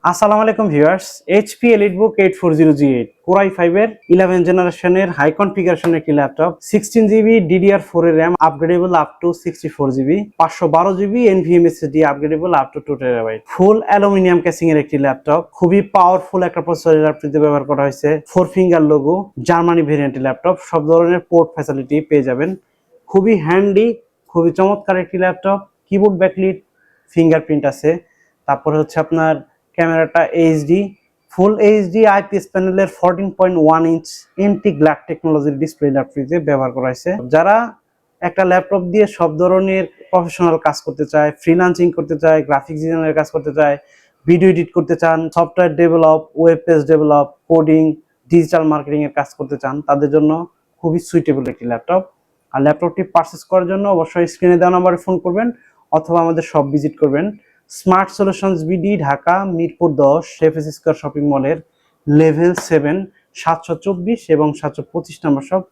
আসসালামু আলাইকুম viewers, HP EliteBook 8400G8 Core i5 এর 11 জেনারেশনের হাই কনফিগারেশনের একটি ল্যাপটপ, 16GB DDR4 এর RAM upgradeable up to 64GB, 512GB NVMe SSD upgradeable up to 2TB, full aluminium casing এর একটি laptop, খুবই পাওয়ারফুল একটা প্রসেসর ল্যাপটপটিতে ব্যবহার করা হয়েছে, 4 ফিঙ্গার লোগো, জার্মানি ভেরিয়েন্টের ল্যাপটপ, সব ধরনের পোর্ট ফ্যাসিলিটি পেয়ে যাবেন। খুবই হ্যান্ডি, খুবই চমৎকার একটি ল্যাপটপ, কিবোর্ড ব্যাকলিট, ফিঙ্গারপ্রিন্ট আছে। তারপরে হচ্ছে আপনার ক্যামেরাটা এইচডি, ফুল এইচডি আইপিএস প্যানেলের 14.1 ইঞ্চ এনটি গ্লাস টেকনোলজির ডিসপ্লে ল্যাপটপটিতে ব্যবহার করা হয়েছে। যারা একটা ল্যাপটপ দিয়ে সব ধরনের প্রফেশনাল কাজ করতে চায়, ফ্রিল্যান্সিং করতে চায়, গ্রাফিক্স ডিজাইনের কাজ করতে চায়, ভিডিও এডিট করতে চান, software develop, web page develop, coding, digital marketing এর কাজ করতে চান, তাদের জন্য খুবই সুইটেবল একটি ল্যাপটপ। আর ল্যাপটপটি পারচেজ করার জন্য অবশ্যই স্ক্রিনে দেওয়া নাম্বারে ফোন করবেন অথবা আমাদের শপ ভিজিট করবেন। Smart solutions BD, Dhaka Mirpur 10 শেফএস স্কয়ার শপিং মলের লেভেল 7, 724 এবং 725 নম্বর শপ।